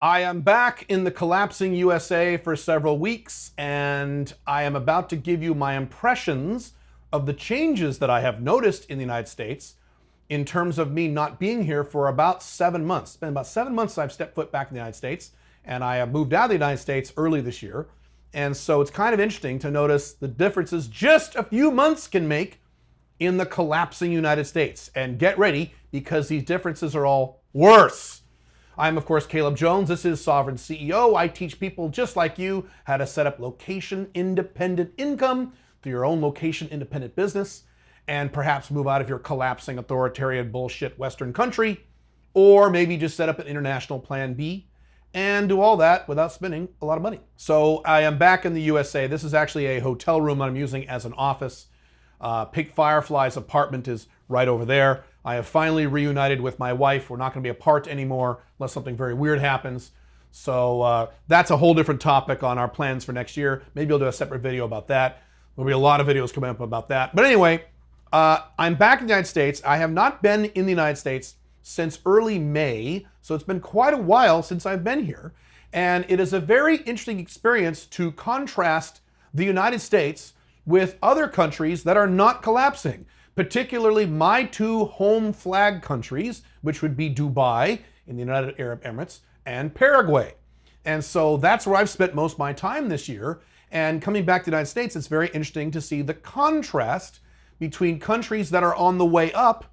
I am back in the collapsing USA for several weeks, and I am about to give you my impressions of the changes that I have noticed in the United States in terms of me not being here for about 7 months. It's been about 7 months I've stepped foot back in the United States, and I have moved out of the United States early this year. And so it's kind of interesting to notice the differences just a few months can make in the collapsing United States. And get ready, because these differences are all worse. I'm, of course, Caleb Jones. This is Sovereign CEO. I teach people just like you how to set up location-independent income through your own location-independent business and perhaps move out of your collapsing authoritarian bullshit Western country, or maybe just set up an international plan B and do all that without spending a lot of money. So I am back in the USA. This is actually a hotel room I'm using as an office. Pink Firefly's apartment is right over there. I have finally reunited with my wife. We're not going to be apart anymore unless something very weird happens. So that's a whole different topic on our plans for next year. Maybe I'll do a separate video about that. There'll be a lot of videos coming up about that. But anyway, I'm back in the United States. I have not been in the United States since early May, so it's been quite a while since I've been here. And it is a very interesting experience to contrast the United States with other countries that are not collapsing, particularly my two home flag countries, which would be Dubai in the United Arab Emirates and Paraguay. And so that's where I've spent most of my time this year. And coming back to the United States, it's very interesting to see the contrast between countries that are on the way up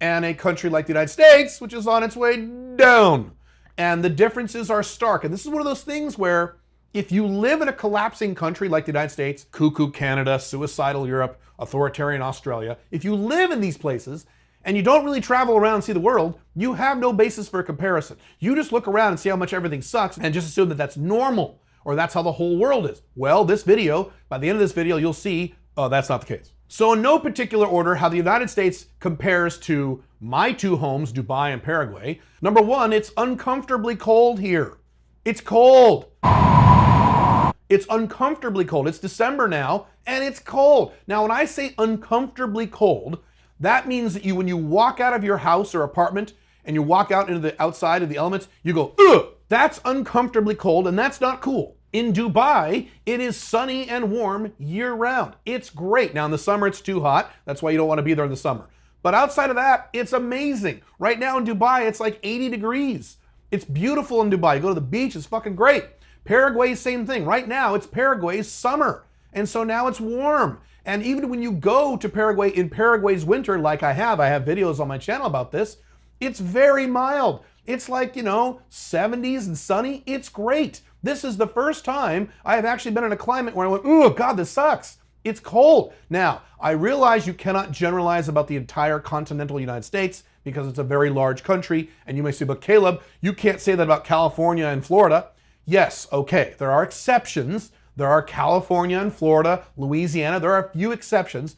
and a country like the United States, which is on its way down. And the differences are stark. And this is one of those things where if you live in a collapsing country like the United States, cuckoo Canada, suicidal Europe, authoritarian Australia, if you live in these places and you don't really travel around and see the world, you have no basis for comparison. You just look around and see how much everything sucks and just assume that that's normal or that's how the whole world is. Well, this video, by the end of this video, you'll see, oh, that's not the case. So in no particular order, how the United States compares to my two homes, Dubai and Paraguay. Number one, it's uncomfortably cold here. It's cold. It's uncomfortably cold. It's December now, and it's cold. Now, when I say uncomfortably cold, that means that when you walk out of your house or apartment and you walk out into the outside of the elements, you go, ugh, that's uncomfortably cold, and that's not cool. In Dubai, it is sunny and warm year-round. It's great. Now, in the summer, it's too hot. That's why you don't want to be there in the summer. But outside of that, it's amazing. Right now in Dubai, it's like 80 degrees. It's beautiful in Dubai. You go to the beach, it's fucking great. Paraguay, same thing. Right now, it's Paraguay's summer. And so now it's warm. And even when you go to Paraguay in Paraguay's winter, like I have videos on my channel about this, it's very mild. It's like, 70s and sunny. It's great. This is the first time I have actually been in a climate where I went, oh God, this sucks. It's cold. Now, I realize you cannot generalize about the entire continental United States because it's a very large country. And you may say, but Caleb, you can't say that about California and Florida. Yes, okay, there are exceptions. There are California and Florida, Louisiana, there are a few exceptions.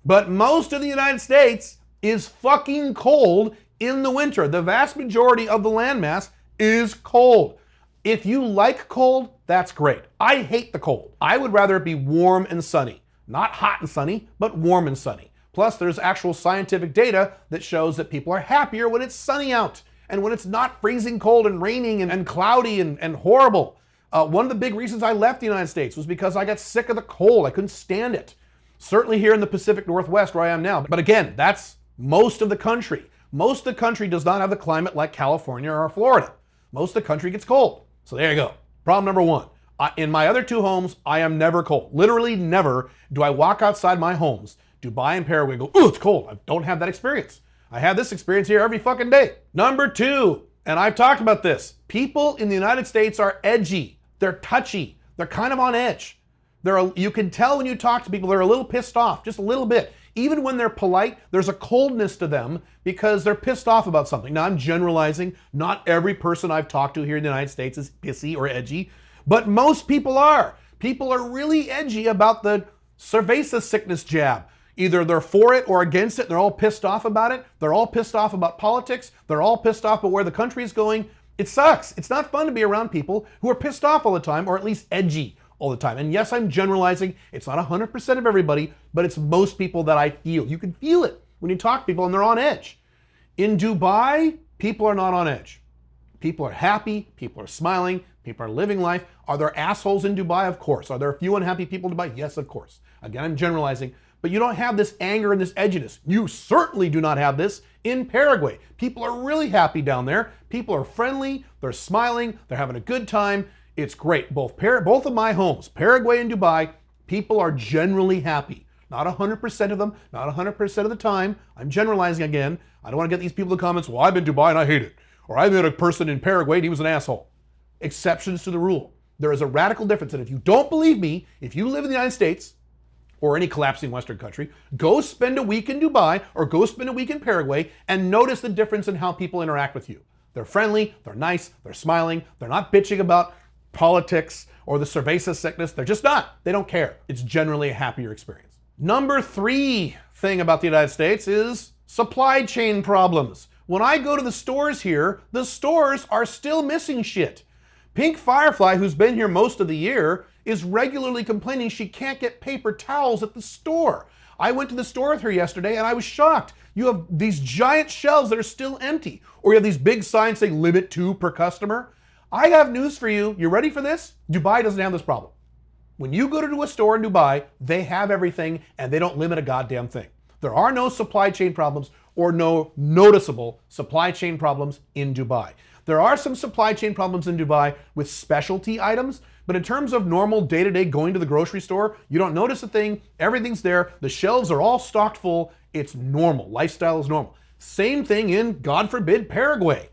But most of the United States is fucking cold in the winter. The vast majority of the landmass is cold. If you like cold, that's great. I hate the cold. I would rather it be warm and sunny. Not hot and sunny, but warm and sunny. Plus, there's actual scientific data that shows that people are happier when it's sunny out and when it's not freezing cold and raining and cloudy and horrible. One of the big reasons I left the United States was because I got sick of the cold. I couldn't stand it. Certainly here in the Pacific Northwest where I am now. But again, that's most of the country. Most of the country does not have the climate like California or Florida. Most of the country gets cold. So there you go. Problem number one. In my other two homes, I am never cold. Literally never do I walk outside my homes, Dubai and Paraguay, and go, ooh, it's cold. I don't have that experience. I have this experience here every fucking day. Number two, and I've talked about this, people in the United States are edgy. They're touchy. They're kind of on edge. You can tell when you talk to people, they're a little pissed off, just a little bit. Even when they're polite, there's a coldness to them because they're pissed off about something. Now, I'm generalizing. Not every person I've talked to here in the United States is pissy or edgy, but most people are. People are really edgy about the cerveza sickness jab. Either they're for it or against it. They're all pissed off about it. They're all pissed off about politics. They're all pissed off about where the country is going. It sucks. It's not fun to be around people who are pissed off all the time, or at least edgy all the time. And yes, I'm generalizing. It's not 100% of everybody, but it's most people that I feel. You can feel it when you talk to people and they're on edge. In Dubai, people are not on edge. People are happy, people are smiling, people are living life. Are there assholes in Dubai? Of course. Are there a few unhappy people in Dubai? Yes, of course. Again, I'm generalizing, but you don't have this anger and this edginess. You certainly do not have this in Paraguay. People are really happy down there. People are friendly, they're smiling, they're having a good time. It's great. Both of my homes, Paraguay and Dubai, people are generally happy. Not 100% of them, not 100% of the time. I'm generalizing again. I don't want to get these people in the comments, well, I've been to Dubai and I hate it. Or I met a person in Paraguay and he was an asshole. Exceptions to the rule. There is a radical difference. And if you don't believe me, if you live in the United States or any collapsing Western country, go spend a week in Dubai or go spend a week in Paraguay and notice the difference in how people interact with you. They're friendly, they're nice, they're smiling, they're not bitching about politics or the cerveza sickness. They're just not. They don't care. It's generally a happier experience. Number 3 thing about the United States is supply chain problems. When I go to the stores here, the stores are still missing shit. Pink Firefly, who's been here most of the year, is regularly complaining she can't get paper towels at the store. I went to the store with her yesterday and I was shocked. You have these giant shelves that are still empty, or you have these big signs saying limit 2 per customer. I have news for you. You ready for this? Dubai doesn't have this problem. When you go to a store in Dubai, they have everything and they don't limit a goddamn thing. There are no supply chain problems or no noticeable supply chain problems in Dubai. There are some supply chain problems in Dubai with specialty items, but in terms of normal day-to-day going to the grocery store, you don't notice a thing. Everything's there. The shelves are all stocked full. It's normal. Lifestyle is normal. Same thing in, God forbid, Paraguay.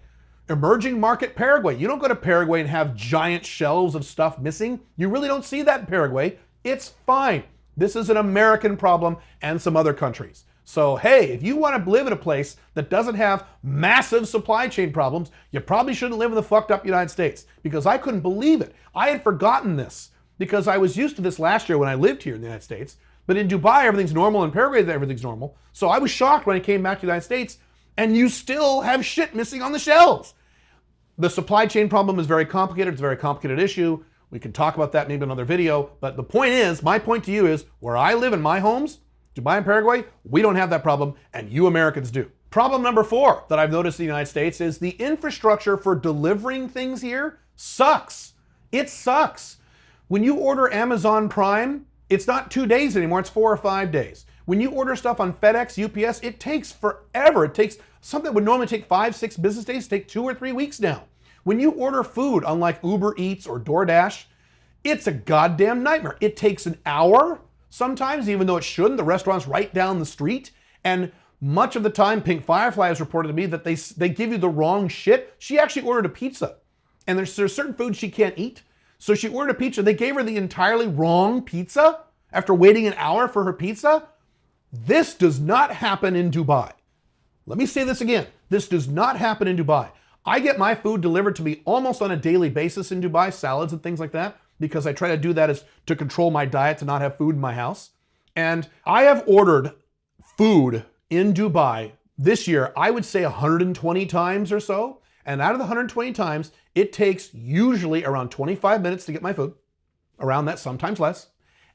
Emerging market Paraguay. You don't go to Paraguay and have giant shelves of stuff missing. You really don't see that in Paraguay. It's fine. This is an American problem and some other countries. So, hey, if you want to live in a place that doesn't have massive supply chain problems, you probably shouldn't live in the fucked up United States, because I couldn't believe it. I had forgotten this because I was used to this last year when I lived here in the United States. But in Dubai, everything's normal. In Paraguay, everything's normal. So I was shocked when I came back to the United States and you still have shit missing on the shelves. The supply chain problem is very complicated. It's a very complicated issue. We can talk about that maybe in another video. But the point is, my point to you is, where I live in my homes, Dubai and Paraguay, we don't have that problem, and you Americans do. Problem number 4 that I've noticed in the United States is the infrastructure for delivering things here sucks. It sucks. When you order Amazon Prime, it's not 2 days anymore, it's 4 or 5 days. When you order stuff on FedEx, UPS, it takes forever. It takes something that would normally take 5-6 business days, take 2 or 3 weeks now. When you order food on like Uber Eats or DoorDash, it's a goddamn nightmare. It takes an hour sometimes, even though it shouldn't. The restaurant's right down the street. And much of the time, Pink Firefly has reported to me that they give you the wrong shit. She actually ordered a pizza. And there's certain foods she can't eat. So she ordered a pizza. They gave her the entirely wrong pizza after waiting an hour for her pizza. This does not happen in Dubai. Let me say this again. This does not happen in Dubai. I get my food delivered to me almost on a daily basis in Dubai, salads and things like that, because I try to do that as to control my diet, to not have food in my house. And I have ordered food in Dubai this year, I would say 120 times or so. And out of the 120 times, it takes usually around 25 minutes to get my food, around that, sometimes less.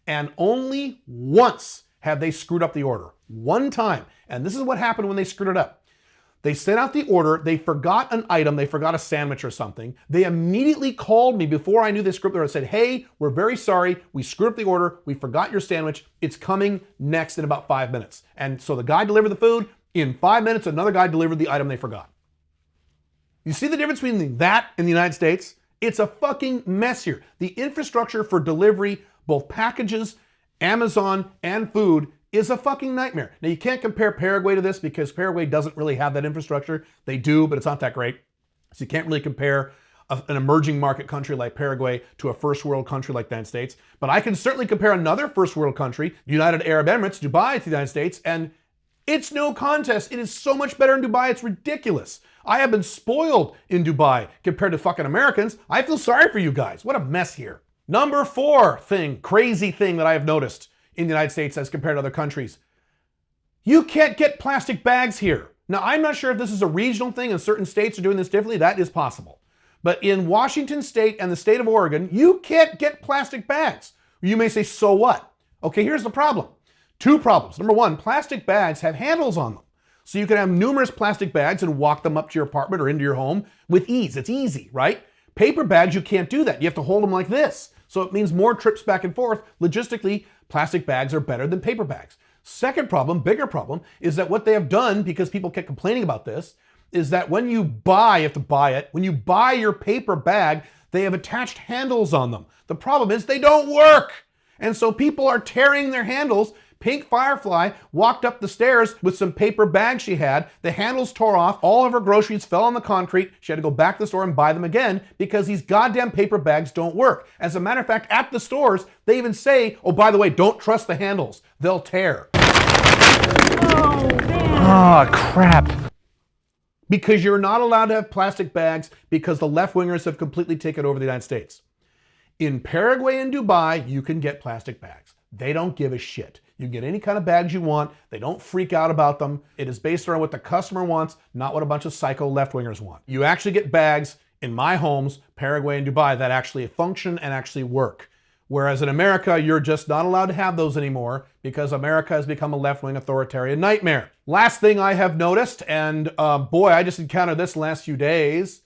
And only once have they screwed up the order. One time. And this is what happened when they screwed it up. They sent out the order, they forgot an item, they forgot a sandwich or something. They immediately called me before I knew they screwed up the order and said, hey, we're very sorry, we screwed up the order, we forgot your sandwich, it's coming next in about 5 minutes. And so the guy delivered the food, in 5 minutes, another guy delivered the item they forgot. You see the difference between that and the United States? It's a fucking mess here. The infrastructure for delivery, both packages, Amazon, and food, is a fucking nightmare. Now, you can't compare Paraguay to this because Paraguay doesn't really have that infrastructure. They do, but it's not that great. So you can't really compare an emerging market country like Paraguay to a first world country like the United States. But I can certainly compare another first world country, United Arab Emirates, Dubai, to the United States, and it's no contest. It is so much better in Dubai, it's ridiculous. I have been spoiled in Dubai compared to fucking Americans. I feel sorry for you guys. What a mess here. Number 4 thing, crazy thing that I have noticed in the United States as compared to other countries. You can't get plastic bags here. Now, I'm not sure if this is a regional thing and certain states are doing this differently. That is possible. But in Washington State and the state of Oregon, you can't get plastic bags. You may say, so what? Okay, here's the problem. 2 problems. Number 1, plastic bags have handles on them. So you can have numerous plastic bags and walk them up to your apartment or into your home with ease. It's easy, right? Paper bags, you can't do that. You have to hold them like this. So it means more trips back and forth. Logistically, plastic bags are better than paper bags. Second problem, bigger problem, is that what they have done, because people kept complaining about this, is that when you buy, you have to buy it, when you buy your paper bag, they have attached handles on them. The problem is they don't work. And so people are tearing their handles. Pink Firefly walked up the stairs with some paper bags she had. The handles tore off. All of her groceries fell on the concrete. She had to go back to the store and buy them again because these goddamn paper bags don't work. As a matter of fact, at the stores, they even say, oh, by the way, don't trust the handles. They'll tear. Oh, man. Oh, crap. Because you're not allowed to have plastic bags because the left-wingers have completely taken over the United States. In Paraguay and Dubai, you can get plastic bags. They don't give a shit. You can get any kind of bags you want. They don't freak out about them. It is based around what the customer wants, not what a bunch of psycho left-wingers want. You actually get bags in my homes, Paraguay and Dubai, that actually function and actually work. Whereas in America, you're just not allowed to have those anymore because America has become a left-wing authoritarian nightmare. Last thing I have noticed, and boy, I just encountered this last few days,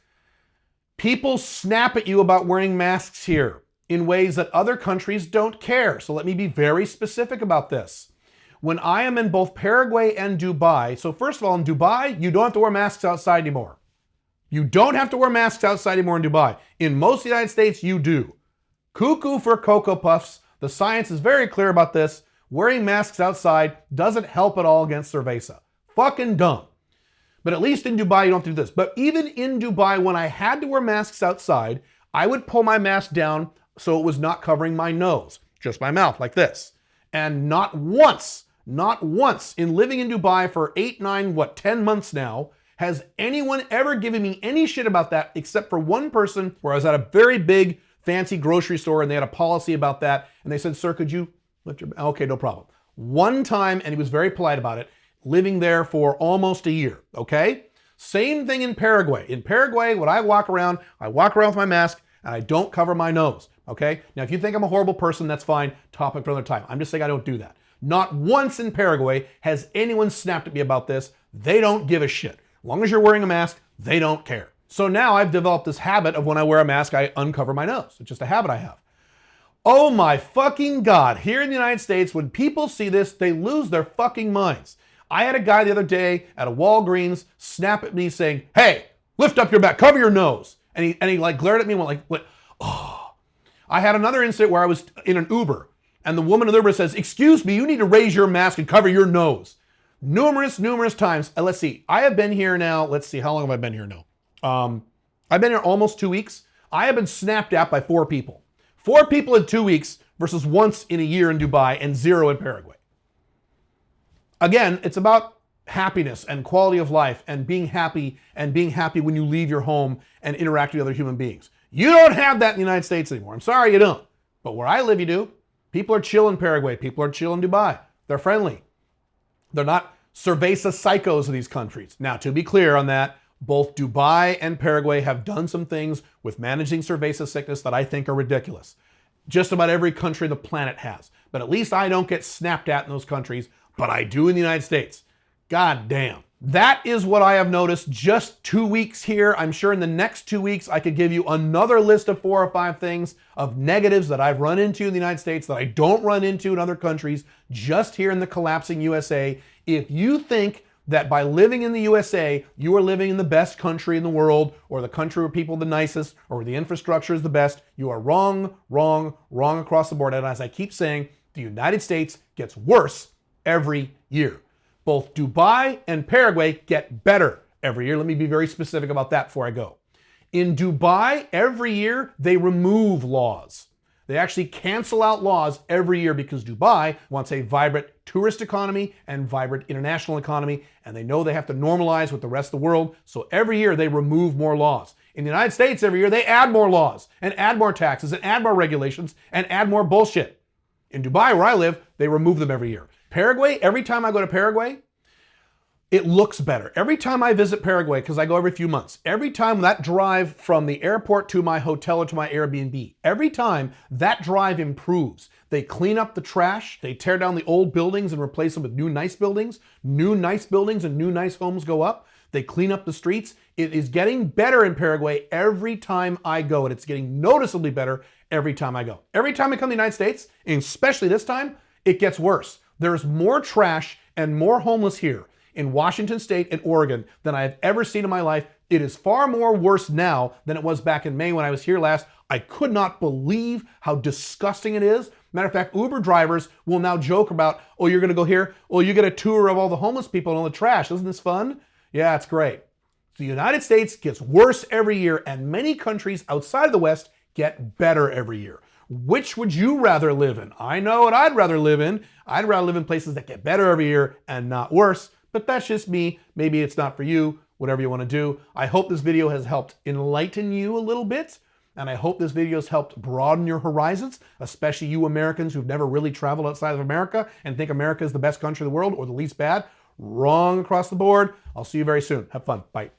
people snap at you about wearing masks here in ways that other countries don't care. So let me be very specific about this. When I am in both Paraguay and Dubai, so first of all, in Dubai, you don't have to wear masks outside anymore. You don't have to wear masks outside anymore in Dubai. In most of the United States, you do. Cuckoo for Cocoa Puffs. The science is very clear about this. Wearing masks outside doesn't help at all against cerveza. Fucking dumb. But at least in Dubai, you don't have to do this. But even in Dubai, when I had to wear masks outside, I would pull my mask down so it was not covering my nose, just my mouth, like this. And not once in living in Dubai for 8, 9, 10 months now, has anyone ever given me any shit about that except for one person where I was at a very big, fancy grocery store and they had a policy about that. And they said, sir, could you lift your, okay, no problem. One time, and he was very polite about it, living there for almost a year, okay? Same thing in Paraguay. In Paraguay, when I walk around with my mask and I don't cover my nose, okay? Now, if you think I'm a horrible person, that's fine. Topic for another time. I'm just saying I don't do that. Not once in Paraguay has anyone snapped at me about this. They don't give a shit. As long as you're wearing a mask, they don't care. So now I've developed this habit of when I wear a mask, I uncover my nose. It's just a habit I have. Oh my fucking God. Here in the United States, when people see this, they lose their fucking minds. I had a guy the other day at a Walgreens snap at me saying, hey, lift up your back, cover your nose. And he like glared at me and went, oh. I had another incident where I was in an Uber and the woman in the Uber says, excuse me, you need to raise your mask and cover your nose. Numerous times. Let's see, I have been here now, let's see, how long have I been here now? I've been here almost 2 weeks. I have been snapped at by 4 people. 4 people in 2 weeks versus once in a year in Dubai and 0 in Paraguay. Again, it's about happiness and quality of life and being happy when you leave your home and interact with other human beings. You don't have that in the United States anymore. I'm sorry you don't. But where I live, you do. People are chill in Paraguay. People are chill in Dubai. They're friendly. They're not cerveza psychos in these countries. Now, to be clear on that, both Dubai and Paraguay have done some things with managing cerveza sickness that I think are ridiculous. Just about every country on the planet has. But at least I don't get snapped at in those countries, but I do in the United States. God damn. That is what I have noticed just 2 weeks here. I'm sure in the next 2 weeks, I could give you another list of 4 or 5 things of negatives that I've run into in the United States that I don't run into in other countries, just here in the collapsing USA. If you think that by living in the USA, you are living in the best country in the world, or the country where people are the nicest, or where the infrastructure is the best, you are wrong across the board. And as I keep saying, the United States gets worse every year. Both Dubai and Paraguay get better every year. Let me be very specific about that before I go. In Dubai, every year, they remove laws. They actually cancel out laws every year because Dubai wants a vibrant tourist economy and vibrant international economy, and they know they have to normalize with the rest of the world, so every year they remove more laws. In the United States, every year they add more laws and add more taxes and add more regulations and add more bullshit. In Dubai, where I live, they remove them every year. Paraguay, every time I go to Paraguay, it looks better. Every time I visit Paraguay, because I go every few months, every time that drive from the airport to my hotel or to my Airbnb, every time that drive improves. They clean up the trash, they tear down the old buildings and replace them with new nice buildings and new nice homes go up. They clean up the streets. It is getting better in Paraguay every time I go, and it's getting noticeably better every time I go. Every time I come to the United States, and especially this time, it gets worse. There's more trash and more homeless here in Washington State and Oregon than I have ever seen in my life. It is far more worse now than it was back in May when I was here last. I could not believe how disgusting it is. Matter of fact, Uber drivers will now joke about, oh, you're gonna go here? Well, you get a tour of all the homeless people and all the trash. Isn't this fun? Yeah, it's great. The United States gets worse every year, and many countries outside of the West get better every year. Which would you rather live in? I know what I'd rather live in. I'd rather live in places that get better every year and not worse, but that's just me. Maybe it's not for you, whatever you want to do. I hope this video has helped enlighten you a little bit, and I hope this video has helped broaden your horizons, especially you Americans who've never really traveled outside of America and think America is the best country in the world or the least bad. Wrong across the board. I'll see you very soon. Have fun. Bye.